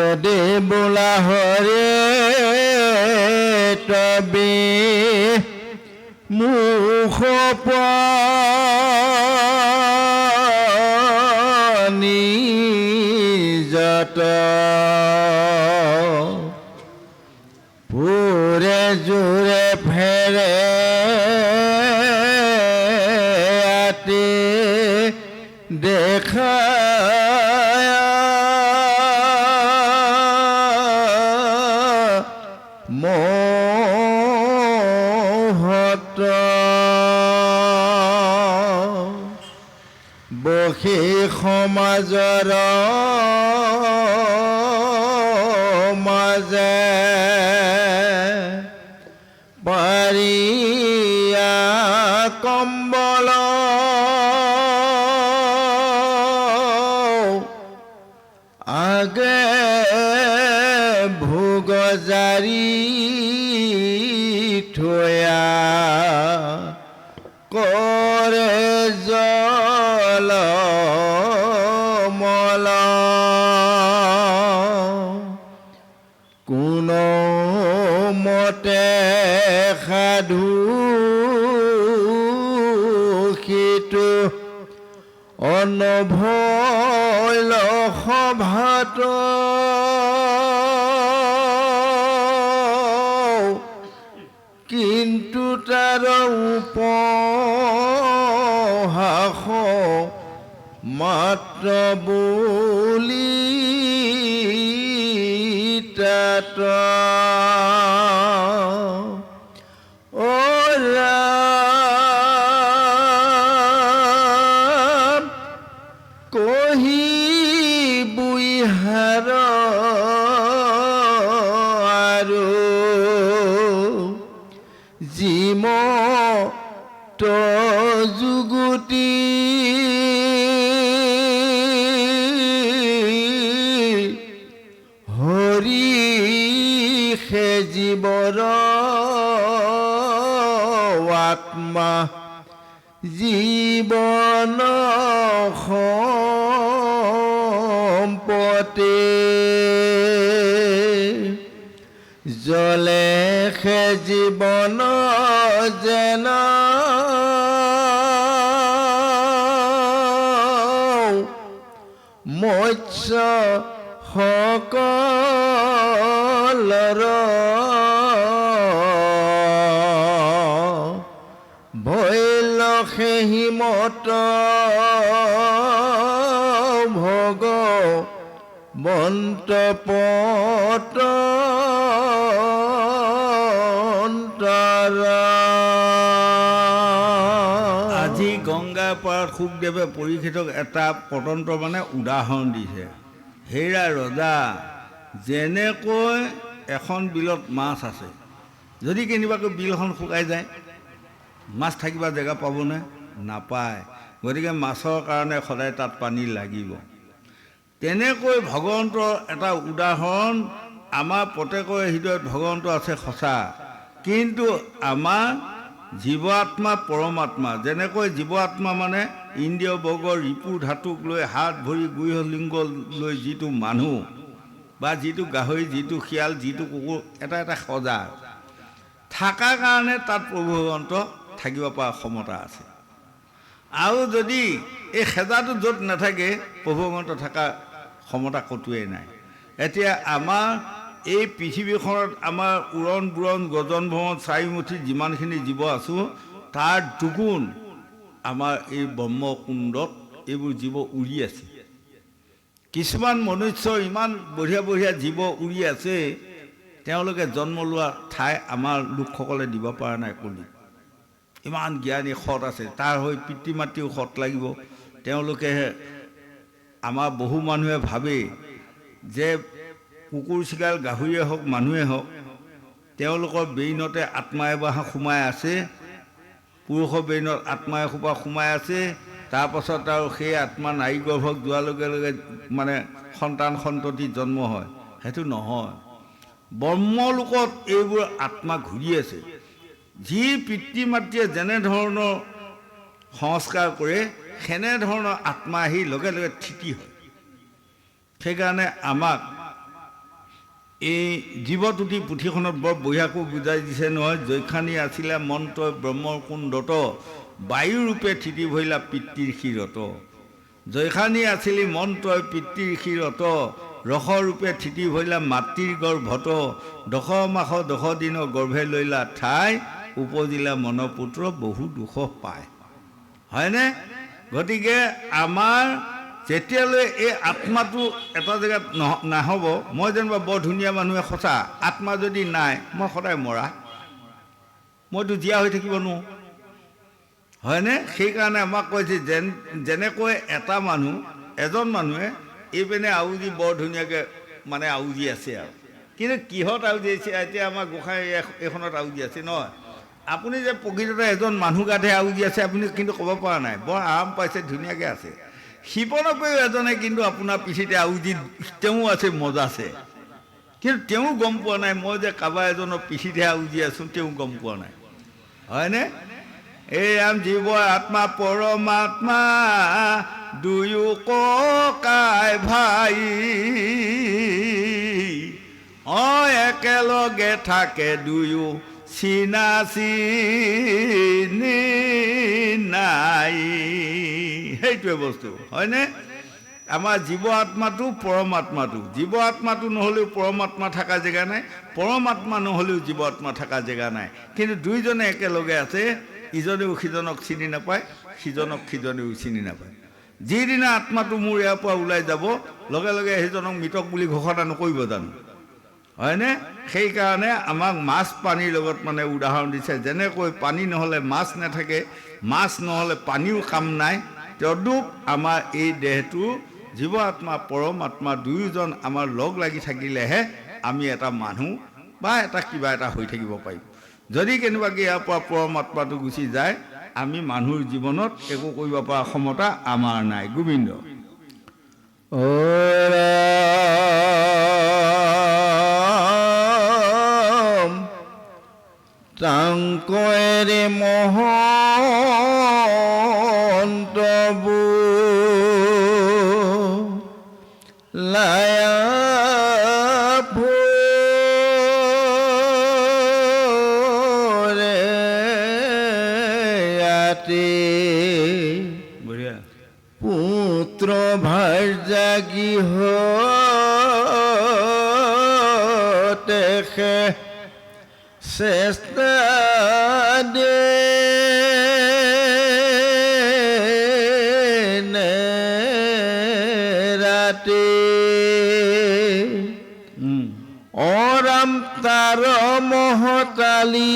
যদি বোলা হৰে তবে মুখ পানী যত পুৰে জোৰে ফেৰে আতি দেখা মোহত বসি সমাজৰ মাজে পাৰিয়া কম্বল আগে ভোগ জাৰি থয়া কৰে জল মল কোনো মতে সাধু সিটো অনভৈল সভাত কিন্তু তাৰ উপহাস মাত্ৰ বুলি তাত কহি বুইহাৰ আৰু জিম তো যুগুতি হৰি সে জীৱৰ আত্মা জীৱন সম্পত্তি জলে সে জীৱন যেন মৎস্য সকলৰ ভৈল সেহি মত ভগ মন্তপত আজি গংগা পাৰত শুকদেৱে পৰীক্ষিতক এটা পতন্ত্ৰ মানে উদাহৰণ দিছে। হেৰা ৰজা যেনেকৈ এখন বিলত মাছ আছে, যদি কেনিবাকৈ বিলখন শুকাই যায় মাছ থাকিবা জেগা পাবনে? নাপায়। গতিকে মাছৰ কাৰণে সদায় তাত পানী লাগিব। তেনেকৈ ভগৱন্তৰ এটা উদাহৰণ আমাৰ প্ৰত্যেকৰে হৃদয়ত ভগৱন্ত আছে সঁচা, কিন্তু আমাৰ জীৱ আত্মা পৰমাত্মা। যেনেকৈ জীৱ আত্মা মানে ইন্দ্ৰিয় বৰ্গৰ ৰিপু ধাতুক লৈ হাত ভৰি গুহলিংগ লৈ যিটো মানুহ বা যিটো গাহৰি, যিটো শিয়াল, যিটো কুকুৰ, এটা এটা সজা থকাৰ কাৰণে তাত প্ৰভু ভগৱন্ত থাকিব পৰা ক্ষমতা আছে। আৰু যদি এই সেজাটো য'ত নাথাকে প্ৰভু ভগৱন্ত থকা ক্ষমতা ক'তোৱেই নাই। এতিয়া আমাৰ এই পৃথিৱীখনত আমাৰ উৰণ বুৰণ গজন ভ্ৰমণ চাৰিমুঠি যিমানখিনি জীৱ আছোঁ তাৰ দুগুণ আমাৰ এই ব্ৰহ্মকুণ্ডত এইবোৰ জীৱ উৰি আছে। কিছুমান মনুষ্য ইমান বঢ়িয়া বঢ়িয়া জীৱ উৰি আছে, তেওঁলোকে জন্ম লোৱা ঠাই আমাৰ লোকসকলে দিব পৰা নাই। কলি ইমান জ্ঞানী সৎ আছে, তাৰ হৈ পিতৃ মাতৃও সৎ লাগিব। তেওঁলোকেহে আমাৰ বহু মানুহে ভাবে যে কুকুৰ চিকাল গাহৰিয়ে হওক মানুহে হওক তেওঁলোকৰ ব্ৰেইনতে আত্মা এবাৰ সোমাই আছে, পুৰুষৰ ব্ৰেইনত আত্মা এসোপা সোমাই আছে। তাৰপাছত আৰু সেই আত্মা নাৰী গৰ্ভক যোৱাৰ লগে লগে মানে সন্তান সন্ততি জন্ম হয়। সেইটো নহয়। ব্ৰহ্মলোকত এইবোৰ আত্মা ঘূৰি আছে। যি পিতৃ মাতৃয়ে যেনেধৰণৰ সংস্কাৰ কৰে সেনেধৰণৰ আত্মা আহি লগে লগে থিতি হয়। সেইকাৰণে আমাক এই জীৱতুতি পুথিখনত বৰ বঢ়িয়াকৈ বুজাই দিছে নহয়। জৈখানী আছিলে মন্ত্ৰই ব্ৰহ্মৰ কুণ্ডত, বায়ুৰূপে থিতি ভৰিলা পিতৃৰ শিৰত। জৈখানী আছিলি মন্ত্ৰই পিতৃৰ শিৰত, ৰসৰূপে থিতি ভৰিলা মাতৃৰ গৰ্ভত। 10 মাস 10 দিন গৰ্ভে লৈলা ঠাই, উপজিলা মনপুত্ৰ বহু দুখ পায়। হয়নে? গতিকে আমাৰ যেতিয়ালৈ এই আত্মাটো এটা জেগাত নহ'ব, মই যেনিবা বৰ ধুনীয়া মানুহে সঁচা, আত্মা যদি নাই মই সদায় মৰা, মইতো জীয়া হৈ থাকিব নোৱাৰোঁ। হয়নে? সেইকাৰণে আমাক কৈছে যেনেকৈ এটা মানুহ, এজন মানুহে এইপিনে আউজি বৰ ধুনীয়াকৈ মানে আউজি আছে আৰু, কিন্তু কিহত আউজি আছে? এতিয়া আমাৰ গোঁসাই এইখনত আউজি আছে নহয়। আপুনি যে প্ৰকৃততে এজন মানুহ গাতহে আউজি আছে আপুনি কিন্তু ক'ব পৰা নাই, বৰ আৰাম পাইছে, ধুনীয়াকৈ আছে। শিৱনকৈও এজনে কিন্তু আপোনাৰ পিঠিতে আউজি তেওঁ আছে, মজা আছে, কিন্তু তেওঁ গম পোৱা নাই মই যে কাৰোবাৰ এজনৰ পিঠিতে আউজি আছোঁ, তেওঁ গম পোৱা নাই। হয়নে? এই জীৱ আত্মা পৰমাত্মা দুয়ো ককাই ভাই, একেলগে থাকে দুয়ো চিনা চিনি নাই। সেইটোৱে বস্তু। হয়নে? আমাৰ জীৱ আত্মাটো পৰমাত্মাটো, জীৱ আত্মাটো নহ'লেও পৰমাত্মা থকা জেগা নাই, পৰমাত্মা নহ'লেও জীৱ আত্মা থকা জেগা নাই, কিন্তু দুইজনে একেলগে আছে। ইজনেও সিজনক চিনি নাপায়, সিজনক সিজনেও চিনি নাপায়। যিদিনা আত্মাটো মোৰ ইয়াৰ পৰা ওলাই যাব, লগে লগে সেইজনক মৃতক বুলি ঘোষণা নকৰিব জানো? হয়নে? সেইকাৰণে আমাক মাছ পানীৰ লগত মানে উদাহৰণ দিছে। যেনেকৈ পানী নহ'লে মাছ নাথাকে, মাছ নহ'লে পানীও কাম নাই, তদ্ৰূপ আমাৰ এই দেহটো জীৱ আত্মা পৰমাত্মা দুয়োজন আমাৰ লগ লাগি থাকিলেহে আমি এটা মানুহ বা এটা কিবা এটা হৈ থাকিব পাৰিম। যদি কেনেবাকৈ ইয়াৰ পৰা পৰমাত্মাটো গুচি যায়, আমি মানুহৰ জীৱনত একো কৰিব পৰা ক্ষমতা আমাৰ নাই। গোবিন্দ তাংকৰে মহন্তবু লায়া ভৰে বঢ়িয়া। পুত্ৰ ভাৰ্যাগী তেখে চেষ্টা দে ৰাতি অৰাম তাৰ মহতালি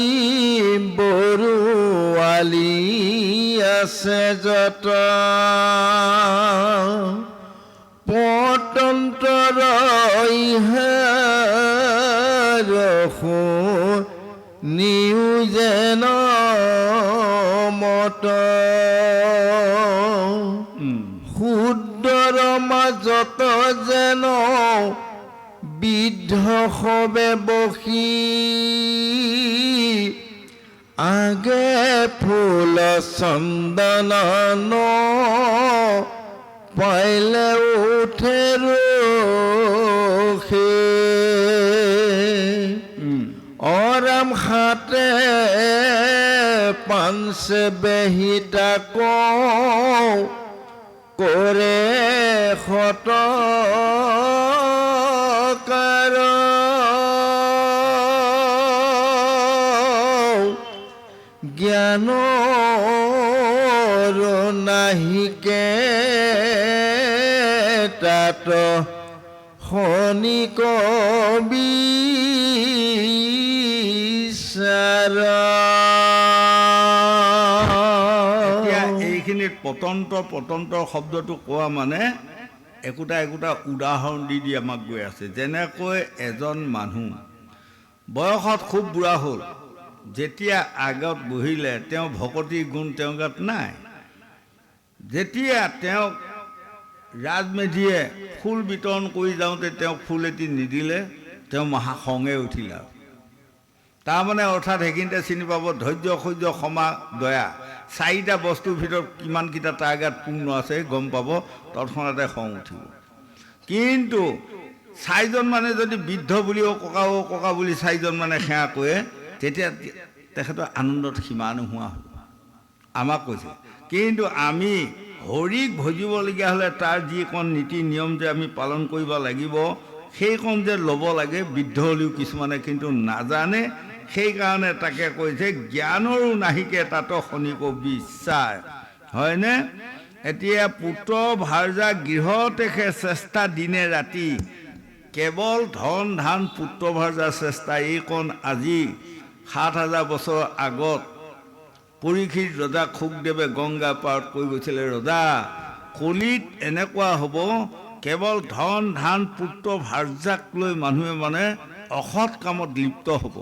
বৰুৱালি আছে যত পতন্তৰ ৰসু নিউ যেন মত শুদ্ধৰ মাজত যেন বিদ্ধ সবে বসি আগে ফুল চন্দন পাইলে উঠে ৰখে অৰাম হাতে পাঞ্চে বেহিতা কৰে সত জ্ঞানৰ নাহিকে তাত শনি কবি এতিয়া এইখিনিত পতন্তৰ শব্দটো কোৱা মানে একোটা একোটা উদাহৰণ দি আমাক গৈ আছে। যেনেকৈ এজন মানুহ বয়সত খুব বুঢ়া হ'ল, যেতিয়া আগত বহিলে তেওঁ ভকতিৰ গুণ তেওঁৰ গাত নাই। যেতিয়া তেওঁক ৰাজমেধিয়ে ফুল বিতৰণ কৰি যাওঁতে তেওঁক ফুল এটি নিদিলে, তেওঁ মহা খঙে উঠিল। আৰু তাৰমানে অৰ্থাৎ সেইখিনিতে চিনি পাব ধৈৰ্য সহ্য ক্ষমা দয়া চাৰিটা বস্তুৰ ভিতৰত কিমানকেইটা তাৰ গাত পূৰ্ণ আছে গম পাব, তৎক্ষণাতে খং উঠিব। কিন্তু 4জন মানে যদি বৃদ্ধ বুলি অ ককা বুলি 4জন মানে সেৱা কৰে তেতিয়া তেখেতৰ আনন্দত সীমা নোহোৱা হ'ব আমাক কৈছে কিন্তু আমি হৰিক ভজিবলগীয়া হ'লে তাৰ যিকণ নীতি নিয়ম যে আমি পালন কৰিব লাগিব সেইকণ যে ল'ব লাগে বৃদ্ধ হ'লেও কিছুমানে কিন্তু নাজানে সেইকাৰণে তাকে কৈছে জ্ঞানৰো নাহিকে তাত শনিক বিশ্বাস হয়নে এতিয়া পুত্ৰ ভাৰ্যা গৃহতেহে চেষ্টা দিনে ৰাতি কেৱল ধন ধান পুত্ৰ ভাৰ্যাৰ চেষ্টা এইকণ আজি 7,000 বছৰ আগত পৰীক্ষিত ৰজা শুকদেৱে গংগা পাৰত কৈ গৈছিলে ৰজা কলিত এনেকুৱা হ'ব কেৱল ধন ধান পুত্ৰ ভাৰ্যাক লৈ মানুহে মানে অসৎ কামত লিপ্ত হ'ব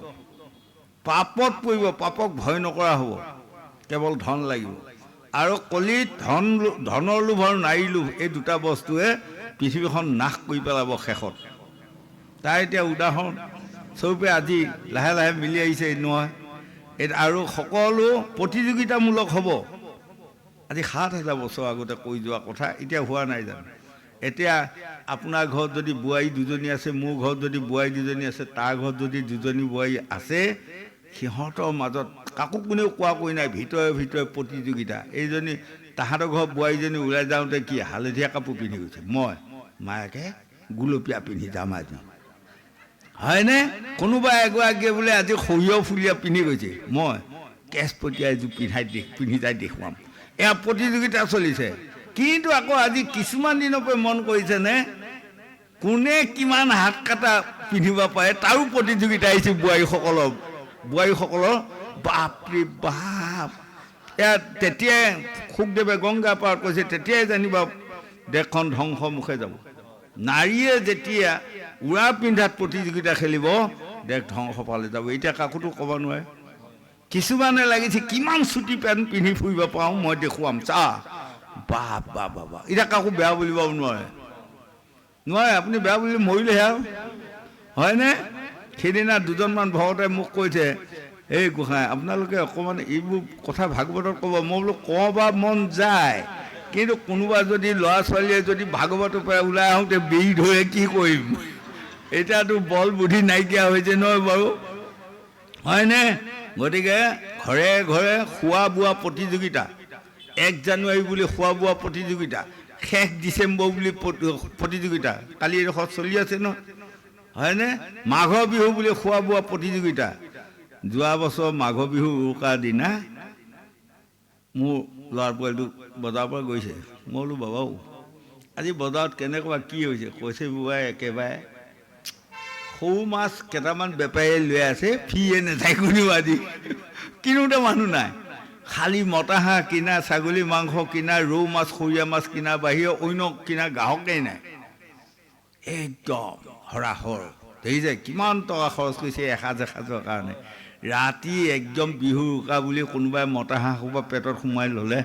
পাপত পৰিব পাপক ভয় নকৰা হ'ব কেৱল ধন লাগিব আৰু কলিত ধনৰ লোভ আৰু নাৰীৰ লোভ এই দুটা বস্তুৱে পৃথিৱীখন নাশ কৰি পেলাব শেষত তাৰ এতিয়া উদাহৰণ স্বৰূপে আজি লাহে লাহে মিলি আহিছে নহয় আৰু সকলো প্ৰতিযোগিতামূলক হ'ব আজি 7,000 বছৰ আগতে কৈ যোৱা কথা এতিয়া হোৱা নাই জানো এতিয়া আপোনাৰ ঘৰত যদি বোৱাৰী দুজনী আছে মোৰ ঘৰত যদি বোৱাৰী দুজনী আছে তাৰ ঘৰত যদি দুজনী বোৱাৰী আছে সিহঁতৰ মাজত কাকো কোনেও কোৱা কৈ নাই ভিতৰে ভিতৰে প্ৰতিযোগিতা এইজনী তাহাঁতৰ ঘৰৰ বোৱাৰীজনী ওলাই যাওঁতে কি হালধীয়া কাপোৰ পিন্ধি গৈছে মই মায়াকে গুলপীয়া পিন্ধি যাম আজি হয়নে কোনোবা এগৰাকীয়ে বোলে আজি সৰিয়হ ফুলীয়া পিন্ধি গৈছে মই কেচপতীয়া এযোৰ পিন্ধি যাই দেখুৱাম এয়া প্ৰতিযোগিতা চলিছে কিন্তু আকৌ আজি কিছুমান দিনৰ পৰা মন কৰিছেনে কোনে কিমান হাত কাটা পিন্ধিব পাৰে তাৰো প্ৰতিযোগিতা আহিছে বোৱাৰীসকলৰ বাপৰে বাপ এয়া তেতিয়াই শুকদেৱে গংগা পাৰত কৈছে তেতিয়াই জানিবা দেশখন ধ্বংস মুখে যাব নাৰীয়ে যেতিয়া উৰা পিন্ধাত প্ৰতিযোগিতা খেলিব দেশ ধ্বংস পালে যাব এতিয়া কাকোতো ক'ব নোৱাৰে কিছুমানে লাগিছে কিমান চুটি পেণ্ট পিন্ধি ফুৰিব পাৰোঁ মই দেখুৱাম চা বাপ বাপ বাবা এতিয়া কাকো বেয়া বুলিব নোৱাৰে আপুনি বেয়া বুলি মৰিলেহে আৰু হয়নে সেইদিনা দুজনমান ভকতে মোক কৈছে এই গোসাঁই আপোনালোকে অকণমান এইবোৰ কথা ভাগৱতত ক'ব মই বোলো ক'ব মন যায় কিন্তু কোনোবা যদি ল'ৰা ছোৱালীয়ে যদি ভাগৱতৰ পৰা ওলাই আহোঁতে বেৰি ধৰে কি কৰিম এতিয়াতো বল বুদ্ধি নাইকিয়া হৈছে নহয় বাৰু হয়নে গতিকে ঘৰে ঘৰে খোৱা বোৱা প্ৰতিযোগিতা 1 জানুৱাৰী বুলি খোৱা বোৱা প্ৰতিযোগিতা শেষ ডিচেম্বৰ বুলি প্ৰতিযোগিতা কালি এডোখৰ চলি আছে ন হয়নে মাঘৰ বিহু বুলি খোৱা বোৱা প্ৰতিযোগিতা যোৱা বছৰ মাঘ বিহু উৰুকাৰ দিনা মোৰ ল'ৰা পোৱালিটো বজাৰৰ পৰা গৈছে মই বোলো বাবাও আজি বজাৰত কেনেকুৱা কি হৈছে কৈছে বুবাই একেবাৰে সৰু মাছ কেইটামান বেপাৰীয়ে লৈ আছে ফিয়ে নাথাকে কোনেও আজি কিনোতে মানুহ নাই খালি মতা হাঁহ কিনা ছাগলী মাংস কিনা ৰৌ মাছ খৰিয়া মাছ কিনা বাহিৰে অন্য কিনা গ্ৰাহকেই নাই একদম হৰাহৰ দেখিছে কিমান টকা খৰচ কৰিছে এসাঁজৰ কাৰণে ৰাতি একদম বিহু উৰুকা বুলি কোনোবাই মতা হাঁহ সোপা পেটত সোমোৱাই ল'লে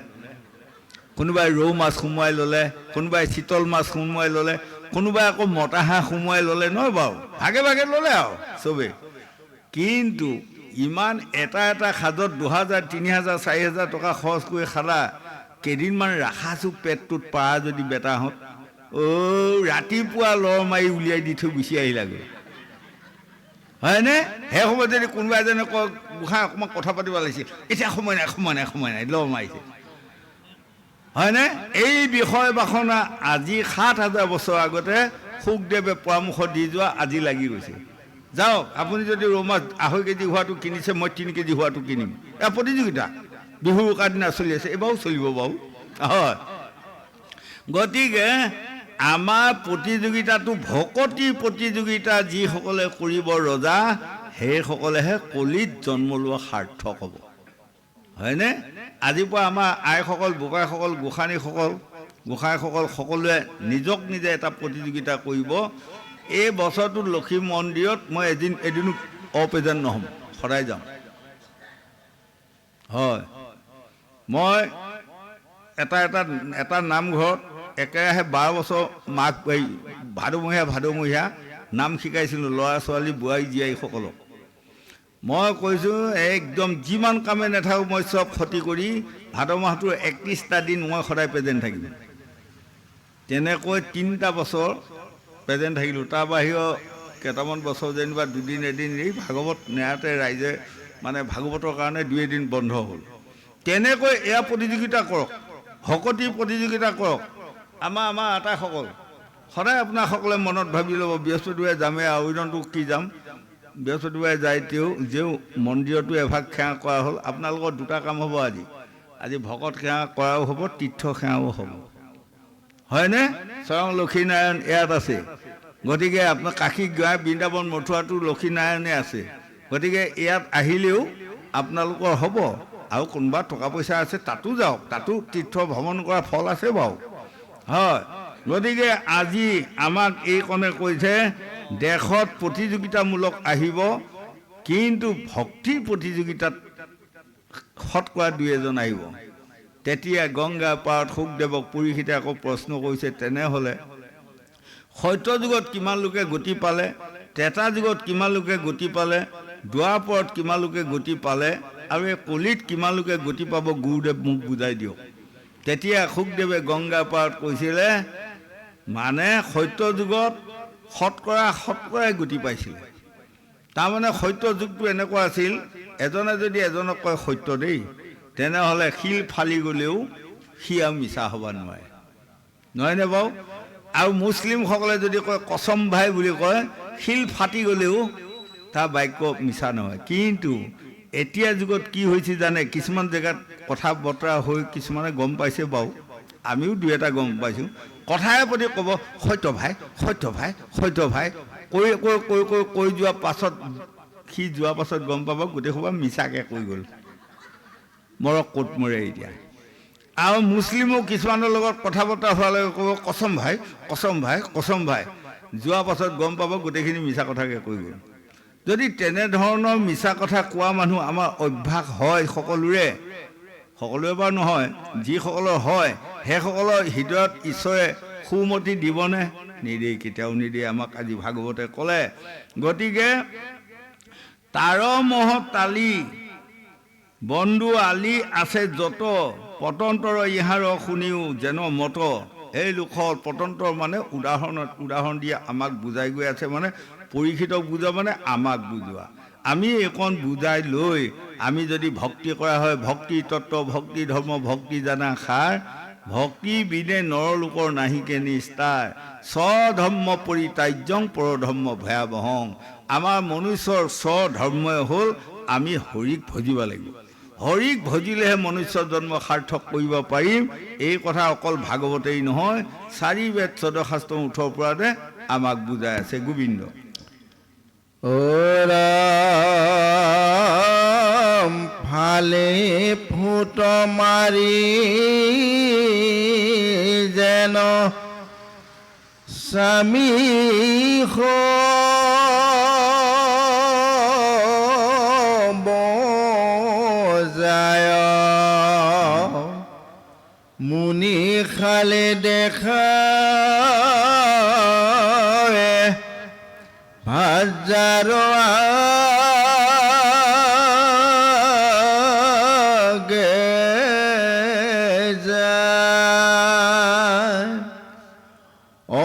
কোনোবাই ৰৌ মাছ সোমোৱাই ল'লে কোনোবাই চিতল মাছ সোমোৱাই ল'লে কোনোবাই আকৌ মতা হাঁহ সোমোৱাই ল'লে নহয় বাৰু ভাগে ভাগে ল'লে আৰু চবেই কিন্তু ইমান এটা সাজত 2,000 3,000 4,000 টকা খৰচ কৰি খালা কেইদিনমান ৰাখাছোঁ পেটটোত পাৰা যদি বেটাহঁত ৰাতিপুৱা লৰ মাৰি উলিয়াই দি থৈ গুচি আহিলাগৈ হয়নে সেই সময়ত যদি কোনোবা এজনে কয় গোসাঁই অকণমান কথা পাতিব লাগিছিল এতিয়া সময় নাই লৰ মাৰিছে হয়নে এই বিষয় বাসনা আজি 7,000 বছৰ আগতে শুকদেৱে পৰামৰ্শ দি যোৱা আজি লাগি গৈছে যাওক আপুনি যদি ৰৌ মাছ 2.5 কেজি হোৱাটো কিনিছে মই 3 কেজি হোৱাটো কিনিম এয়া প্ৰতিযোগিতা বিহু উৰুকাৰ দিনা চলি আছে এইবাৰো চলিব বাৰু হয় গতিকে আমাৰ প্ৰতিযোগিতাটো ভকতিৰ প্ৰতিযোগিতা যিসকলে কৰিব ৰজা সেইসকলেহে কলিত জন্ম লোৱা সাৰ্থক হ'ব হয়নে আজিৰ পৰা আমাৰ আইসকল বোকাইসকল গোসাঁইসকল সকলোৱে নিজক নিজে এটা প্ৰতিযোগিতা কৰিব এই বছৰটোত লক্ষী মন্দিৰত মই এদিনো অপ্ৰেজেণ্ট নহ'ম সদায় যাম হয় মই এটা নামঘৰত একেৰাহে 12 বছৰ মাঘ ভাদমহীয়া নাম শিকাইছিলোঁ ল'ৰা ছোৱালী বোৱাৰী জীয়াৰীসকলক মই কৈছোঁ একদম যিমান কামে নাথাকোঁ মই চব ক্ষতি কৰি ভাদ মাহটোৰ 31টা দিন মই সদায় প্ৰেজেণ্ট থাকিম তেনেকৈ 3টা বছৰ প্ৰেজেণ্ট থাকিলোঁ। তাৰ বাহিৰেও কেইটামান বছৰ যেনিবা দুদিন এদিন এই ভাগৱত নেয়াতে ৰাইজে মানে ভাগৱতৰ কাৰণে 2 এদিন বন্ধ হ'ল। তেনেকৈ এয়া প্ৰতিযোগিতা কৰক, শকতি প্ৰতিযোগিতা কৰক। আমাৰ আটাইসকল সদায় আপোনাসকলে মনত ভাবি ল'ব, বৃহস্পতিবাৰে যামেই আৰু দিনটো কি যাম। বৃহস্পতিবাৰে যায় যেও মন্দিৰতো এভাগ সেৱা কৰা হ'ল। আপোনালোকৰ 2টা কাম হ'ব আজি ভকত সেৱা কৰাও হ'ব, তীৰ্থ সেৱাও হ'ব, হয়নে? স্বয়ং লক্ষীনাৰায়ণ ইয়াত আছে। গতিকে আপোনাৰ কাশী গৈ বৃন্দাবন মথুৰাটো লক্ষীনাৰায়ণে আছে। গতিকে ইয়াত আহিলেও আপোনালোকৰ হ'ব। আৰু কোনোবা টকা পইচা আছে তাতো যাওক, তাতো তীৰ্থ ভ্ৰমণ কৰা ফল আছে বাৰু, হয়। গতিকে আজি আমাক এইকণে কৈছে দেশত প্ৰতিযোগিতামূলক আহিব, কিন্তু ভক্তিৰ প্ৰতিযোগিতাত শতকৰা 2 এজন আহিব। তেতিয়া গংগা পাৰত শুকদেৱক পৰীক্ষিতে আকৌ প্ৰশ্ন কৰিছে, তেনেহ'লে সত্য যুগত কিমান লোকে গতি পালে, ত্ৰেতা যুগত কিমান লোকে গতি পালে, দুৱাপৰত কিমান লোকে গতি পালে, আৰু এই কলিত কিমান লোকে গতি পাব, গুৰুদেৱ মোক বুজাই দিয়ক। তেতিয়া শুকদেৱে গংগা পাৰত কৈছিলে, মানে সত্য যুগত শতকৰাই গতি পাইছিলে। তাৰমানে সত্য যুগটো এনেকুৱা আছিল, এজনে যদি এজনক কয় সত্য দেই, তেনেহ'লে শিল ফালি গ'লেও সি আৰু মিছা হ'ব নোৱাৰে, নহয়নে বাৰু? আৰু মুছলিমসকলে যদি কয় কচম ভাই বুলি কয়, শিল ফাটি গ'লেও তাৰ বাক্য মিছা নহয়। কিন্তু এতিয়া যুগত কি হৈছে জানে, কিছুমান জেগাত কথা বতৰা হৈ কিছুমানে গম পাইছে বাৰু, আমিও 2 এটা গম পাইছোঁ। কথাৰে প্ৰতি ক'ব সত্য ভাই, সত্য ভাই, সত্য ভাই, কৈ যোৱাৰ পাছত সি যোৱাৰ পাছত গম পাব গোটেই সোপা মিছাকৈ কৈ গ'ল, মৰক ক'ত মৰে এতিয়া। আৰু মুছলিমো কিছুমানৰ লগত কথা বতৰা হোৱালৈকে ক'ব কচম ভাই, কচম ভাই, কচম ভাই, যোৱাৰ পাছত গম পাব গোটেইখিনি মিছা কথাকৈ কৈ গ'ল। যদি তেনেধৰণৰ মিছা কথা কোৱা মানুহ আমাৰ অভ্যাস হয় সকলোৰে বাৰু নহয়, যিসকলৰ হয় সেইসকলৰ হৃদয়ত ঈশ্বৰে সুমতি দিবনে? নিদিয়ে, কেতিয়াও নিদিয়ে। আমাক আজি ভাগৱতে ক'লে। গতিকে তাৰ মহ তালি বন্ধু আলি আছে যত, পতন্তৰ ইহাৰ শুনিও যেন মত। এই লোকৰ পতন্তৰ মানে উদাহৰণ দিয়ে আমাক বুজাই গৈ আছে, মানে পৰীক্ষিতক বুজোৱা মানে আমাক বুজোৱা। আমি এইকণ বুজাই লৈ আমি যদি ভক্তি কৰা হয়, ভক্তি তত্ত্ব, ভক্তি ধৰ্ম, ভক্তি জানা সাৰ, ভক্তি বিনে নৰলোকৰ নাহিকে নিস্তাৰ, স্বধৰ্ম পৰিত্যাজ্যং পৰধৰ্ম ভয়াৱহং। আমাৰ মনুষ্যৰ স্বধৰ্মই হ'ল আমি হৰিক ভজিব লাগিব। হৰিক ভজিলেহে মনুষ্য জন্ম সাৰ্থক কৰিব পাৰিম। এই কথা অকল ভাগৱতেই নহয়, 4 বেদ 14 শাস্ত্ৰ 18 পৰাতে আমাক বুজাই আছে। গোবিন্দ ৰাম ফালে ফুট মাৰি যেন স্বামী বজায়, মুনি খালে দেখা হাজাৰ আগে যায়,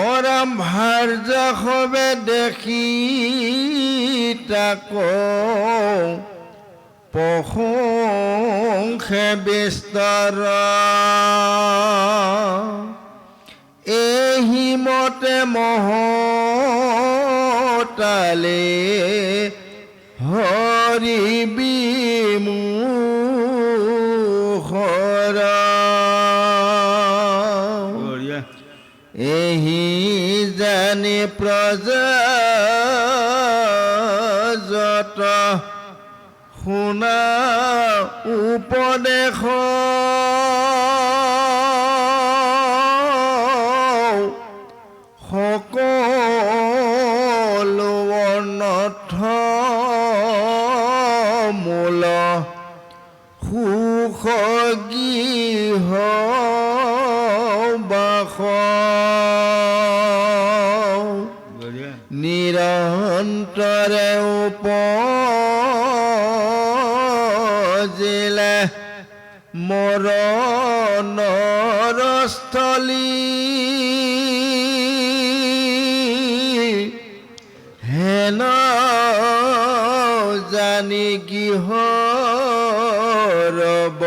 অৰাম ভাৰ্য হবে দেখি তাকো প্ৰশংসে বিস্তাৰ, এহি মতে তালে হৰি বিমুখৰ, এহি জানি প্ৰজা যত, শুনা উপদেশ সকলো অনৰ্থ মূল, সুখ গৃহ বাস, নিৰন্তৰে উপজিলে মৰণৰ স্থলী, হেন জানি গৃহ ৰব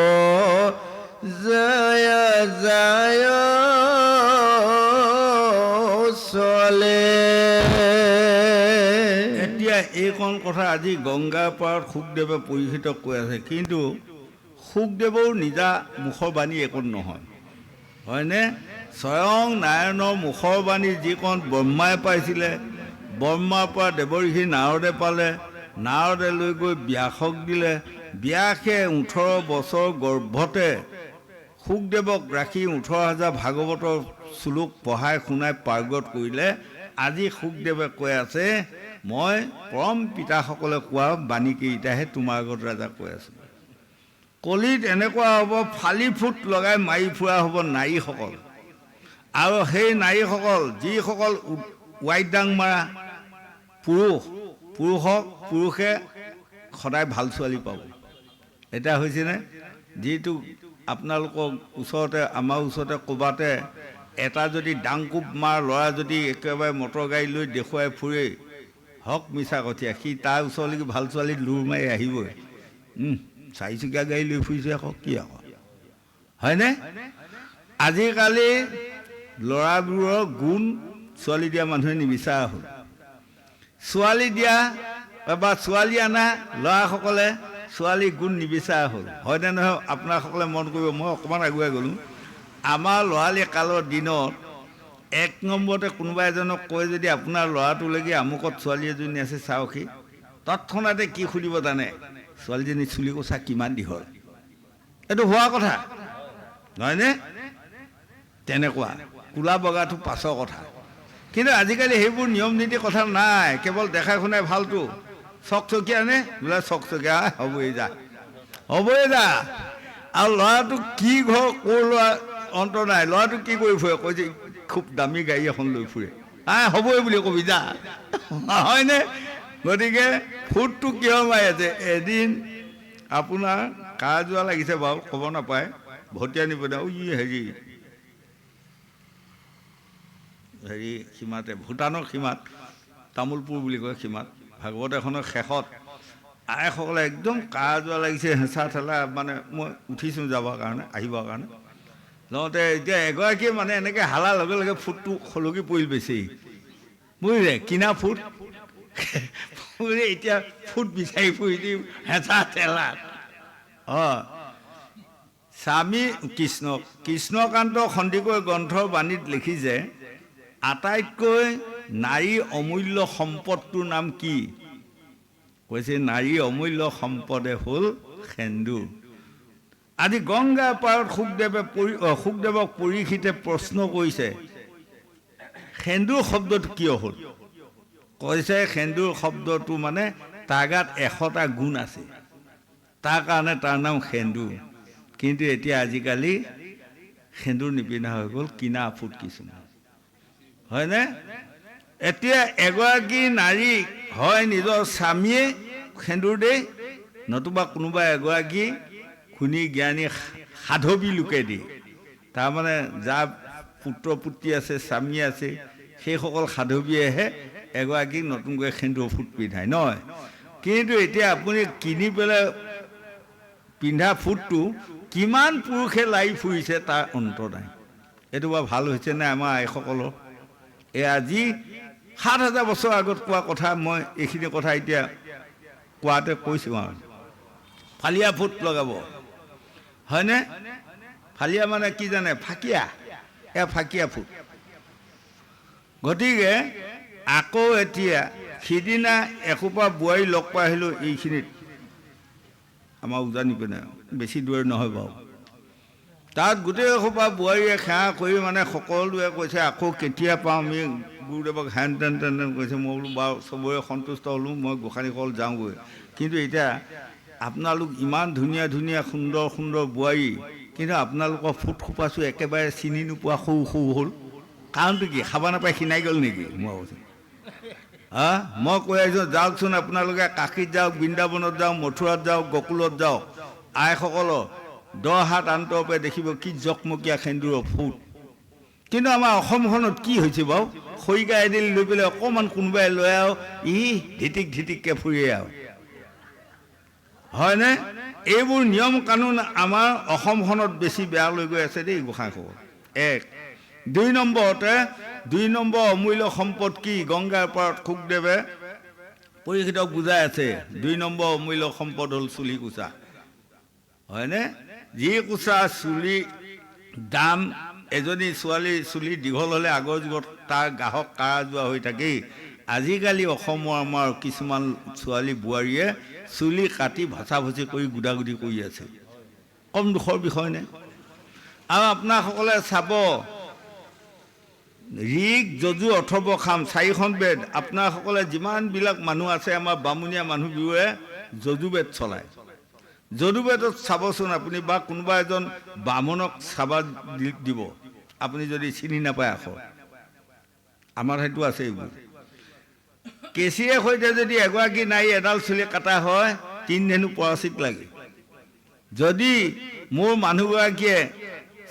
জয় জয় চলে। এতিয়া এইকণ কথা আজি গংগাৰ পাৰত শুকদেৱে পৰীক্ষিত কৈ আছে, কিন্তু শুকদেৱৰ নিজা মুখৰ বাণী একো নহয়, হয়নে? স্বয়ং নাৰায়ণৰ মুখৰ বাণী যিকণ ব্ৰহ্মাই পাইছিলে, ব্ৰহ্মাৰ পৰা দেৱঋষি নাৰদে পালে, নাৰদে লৈ গৈ ব্যাসক দিলে, ব্যাসে 18 বছৰ গৰ্ভতে শুকদেৱক ৰাখি 18,000 ভাগৱতৰ শ্লোক পঢ়াই শুনাই পাৰ্গত কৰিলে। আজি শুকদেৱে কৈ আছে, মই পৰম পিতাসকলে কোৱা বাণীকেইটাহে তোমাৰ আগত ৰাজা কৈ আছোঁ। কলিত এনেকুৱা হ'ব, ফালি ফুট লগাই মাৰি ফুৰা হ'ব নাৰীসকল, আৰু সেই নাৰীসকল যিসকল ৱাইট ডাং মাৰা পুৰুষে সদায় ভাল ছোৱালী পাব। এতিয়া হৈছেনে? যিটো আপোনালোকৰ ওচৰতে, আমাৰ ওচৰতে ক'ৰবাতে এটা যদি ডাংকোপ মাৰ ল'ৰা যদি একেবাৰে মটৰ গাড়ী লৈ দেখুৱাই ফুৰে, হওক মিছা কঠীয়া, সি তাৰ ওচৰলৈকে ভাল ছোৱালী লুৰ মাৰি আহিবই। 4চকীয়া গাড়ী লৈ ফুৰিছে আকৌ, কি আকৌ, হয়নে? আজিকালি ল'ৰাবোৰৰ গুণ ছোৱালী দিয়া মানুহে নিবিচাৰা হ'ল। ছোৱালী দিয়া বা ছোৱালী অনা ল'ৰাসকলে ছোৱালী গুণ নিবিচাৰা হ'ল, হয়নে নহয়? আপোনাৰসকলে মন কৰিব, মই অকণমান আগুৱাই গ'লোঁ। আমাৰ ল'ৰালি কালৰ দিনত 1 নম্বৰতে কোনোবা এজনক কয় যদি আপোনাৰ ল'ৰাটোলৈকে আমুকত ছোৱালী এজনী আছে চাওকহি, তৎক্ষণাতে কি সুধিব জানে? ছোৱালীজনী চুলি কোচা কিমান দীঘল? এইটো হোৱা কথা নহয়নে? তেনেকুৱা কোলা বগাটো পাছৰ কথা। কিন্তু আজিকালি সেইবোৰ নিয়ম নীতি কথা নাই, কেৱল দেখাই শুনাই ভালটো। চকচকীয়া নে বোলে চকচকীয়া, হ'বই যা, হ'বই যা। আৰু ল'ৰাটো কি ঘৰ ক'ৰ ল'ৰা অন্ত নাই, ল'ৰাটো কি কৰি ফুৰে? কৈছে খুব দামী গাড়ী এখন লৈ ফুৰে, হ'বই বুলি কবি যা, হয়নে? গতিকে ফুটটো কিয় মাৰি আছে? এদিন আপোনাৰ কাৰ যোৱা লাগিছে বাৰু, ক'ব নাপায়, ভটিয়াই নিবনে হেৰি সীমাতে, ভূটানৰ সীমাত, তামোলপুৰ বুলি কয় সীমাত, ভাগৱত এখনৰ শেষত আইসকলে একদম কাৰ যোৱা লাগিছে, হেঁচা ঠেলা, মানে মই উঠিছোঁ যাবৰ কাৰণে, আহিবৰ কাৰণে লওঁতে এতিয়া এগৰাকীয়ে মানে এনেকৈ হালাৰ লগে লগে ফুটটো সলকি পৰিল বেছি, বুজিলে? কিনা ফুট এতিয়া ফুট বিচাৰি ফুৰি দিম হেঁচা ঠেলা। স্বামী কৃষ্ণকান্ত সন্দিকৈ গ্ৰন্থৰ বাণীত লিখিছে, আটাইতকৈ নাৰীৰ অমূল্য সম্পদটোৰ নাম কি? কৈছে নাৰীৰ অমূল্য সম্পদে হ'ল সেন্দুৰ। আজি গংগাৰ পাৰত শুকদেৱক পৰীক্ষিতে প্ৰশ্ন কৰিছে, সেন্দুৰ শব্দটো কিয় হ'ল? কৈছে সেন্দুৰ শব্দটো মানে তাৰ গাত 100টা গুণ আছে, তাৰ কাৰণে তাৰ নাম সেন্দুৰ। কিন্তু এতিয়া আজিকালি সেন্দুৰ নিপিন্ধা হৈ গ'ল, কিনা ফুট কিছুমান, হয়নে? এতিয়া এগৰাকী নাৰীক হয় নিজৰ স্বামীয়ে সেন্দুৰ দিয়ে, নতুবা কোনোবা এগৰাকী খুনি জ্ঞানী সাধৱী লোকে দিয়ে। তাৰমানে যাৰ পুত্ৰ পুত্ৰী আছে, স্বামী আছে, সেইসকল সাধৱীয়েহে এগৰাকীক নতুনকৈ সেন্দুৰ ফুট পিন্ধায় নহয়। কিন্তু এতিয়া আপুনি কিনি পেলাই পিন্ধা ফুটটো কিমান পুৰুষে লাই ফুৰিছে তাৰ অন্ত নাই। এইটো বাৰু ভাল হৈছে নে আমাৰ আইসকলৰ? এই আজি 7,000 বছৰ আগত কোৱা কথা, মই এইখিনি কথা এতিয়া কোৱাতে কৈছোঁ আৰু। ফালিয়া ফুট লগাব, হয়নে? ফালিয়া মানে কি জানে? ফাকিয়া, ফাকিয়া ফুট। গতিকে আকৌ এতিয়া সিদিনা এসোপা বোৱাৰী লগ পাই আহিলোঁ এইখিনিত, আমাৰ উজানি পিনে, বেছি দূৰ নহয় বাৰু। তাত গোটেই এসোপা বোৱাৰীয়ে সেৱা কৰি মানে সকলোৱে কৈছে আকৌ কেতিয়া পাওঁ আমি গুৰুদেৱক, হেন তেন তেন তেন কৈছে। মই বোলো বাৰু চবৰে সন্তুষ্ট হ'লোঁ, মই গোসাঁনীসকল যাওঁগৈ। কিন্তু এতিয়া আপোনালোক ইমান ধুনীয়া ধুনীয়া সুন্দৰ সুন্দৰ বোৱাৰী, কিন্তু আপোনালোকৰ ফুট খোপাছো একেবাৰে চিনি নোপোৱা সৰু সৰু হ'ল, কাৰণটো কি? খাবা নাপাই খিনাই গ'ল নেকি? মই কৈছোঁ মই কৈ আহিছোঁ, যাওকচোন আপোনালোকে কাশীত যাওক, বৃন্দাবনত যাওক, মথুৰাত যাওক, গকুলত যাওক, আইসকলৰ 10 হাত আন্তৰ পৰা দেখিব কি জকমকীয়া সেন্দুৰৰ ফুট। কিন্তু আমাৰ অসমখনত কি হৈছে বাৰু? খৰিকা এদিল লৈ পেলাই অকণমান কোনোবাই লৈ আৰু ধিটিক ধিটিককৈ ফুৰি আৰু হয়নে? এইবোৰ নিয়ম কানুন আমাৰ অসমখনত বেছি বেয়া লৈ গৈ আছে দেই গোসাঁইসকল। এক। দুই নম্বৰ অমূল্য সম্পদ কি? গংগাৰ পাৰত শুকদেৱে পৰীক্ষিতক বুজাই আছে। 2 নম্বৰ অমূল্য সম্পদ হ'ল চুলি কোচা, হয়নে? যি কোচা চুলি দাম, এজনী ছোৱালীৰ চুলি দীঘল হ'লে আগৰ যুগত তাৰ গ্ৰাহক কাৰা যোৱা হৈ থাকেই। আজিকালি অসমৰ আমাৰ কিছুমান ছোৱালী বোৱাৰীয়ে চুলি কাটি ভচা ভচি কৰি গুদাগুদি কৰি আছে। কম দুখৰ বিষয় নে? আৰু আপোনাসকলে চাব, ঋক যজু অথৰ্ব সাম 4খন বেদ, আপোনাসকলে যিমানবিলাক মানুহ আছে আমাৰ বামুণীয়া মানুহবোৰে যজুবেদ চলায়। যজুবেদত চাবচোন আপুনি, বা কোনোবা এজন বামুণক চাব দিব আপুনি যদি চিনি নাপায় আখৰ। আমাৰ ঠাইতো আছে এইবোৰ। কেঁচিৰে সৈতে যদি এগৰাকী নাৰী এডাল চুলি কাটা হয় 3 ধেনু পৰাচিত লাগে। যদি মোৰ মানুহগৰাকীয়ে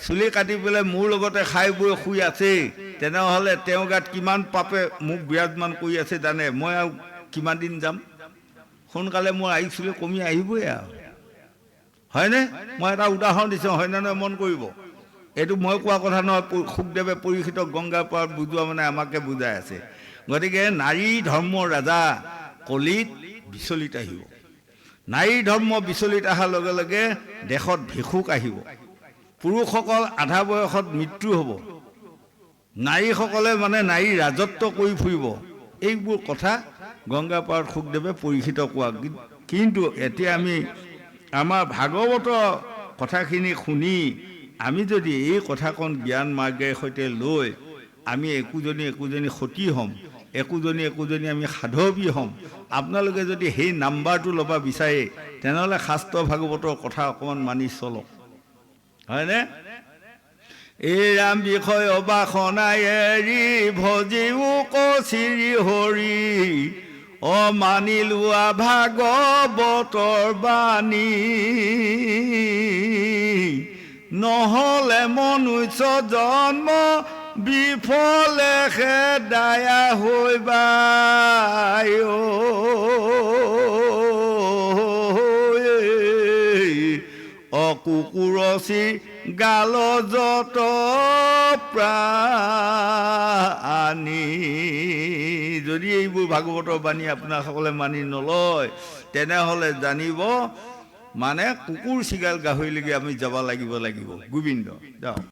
চুলি কাটি পেলাই মোৰ লগতে খাই বৈ শুই আছে, তেনেহ'লে তেওঁ গাত কিমান পাপে মোক বিৰাজমান কৰি আছে জানে? মই আৰু কিমান দিন যাম? সোনকালে মোৰ আয়ু চুলি কমি আহিবই আৰু, হয়নে? মই এটা উদাহৰণ দিছোঁ, হয়নে নহয়? মন কৰিব, এইটো মই কোৱা কথা নহয়। শুকদেৱে পৰীক্ষিতক গংগাৰ পাৰত বুজোৱা মানে আমাকে বুজাই আছে। গতিকে নাৰী ধৰ্ম ৰাজা কলিত বিচলিত আহিব। নাৰী ধৰ্ম বিচলিত অহাৰ লগে লগে দেশত ভিক্ষুক আহিব। পুৰুষসকল আধা বয়সত মৃত্যু হ'ব। নাৰীসকলে মানে নাৰী ৰাজত্ব কৰি ফুৰিব। এইবোৰ কথা গংগা পাৰত শুকদেৱে পৰীক্ষিত কোৱা। কিন্তু এতিয়া আমি আমাৰ ভাগৱতৰ কথাখিনি শুনি আমি যদি এই কথাকণ জ্ঞান মাৰ্গেৰে সৈতে লৈ আমি একোজনী সতী হ'ম, একোজনী আমি সাধৱী হ'ম। আপোনালোকে যদি সেই নাম্বাৰটো ল'ব বিচাৰে তেনেহ'লে শাস্ত্ৰ ভাগৱতৰ কথা অকণমান মানি চলক, হয়নে? এই ৰাম বিষয় বাসনাই এৰি ভজিও কচিৰি হৰি, মানি লোৱা ভাগৱতৰ বাণী, নহ'লে মনুষ্য জন্ম বিফলে দায়া হৈবা। কুকুৰচি গাল যত প্ৰাণী। যদি এইবোৰ ভাগৱতৰ বাণী আপোনাসকলে মানি নলয় তেনেহ'লে জানিব মানে কুকুৰ চিগাল গাহৰিলৈকে আমি যাব লাগিব। গোবিন্দ যাওক।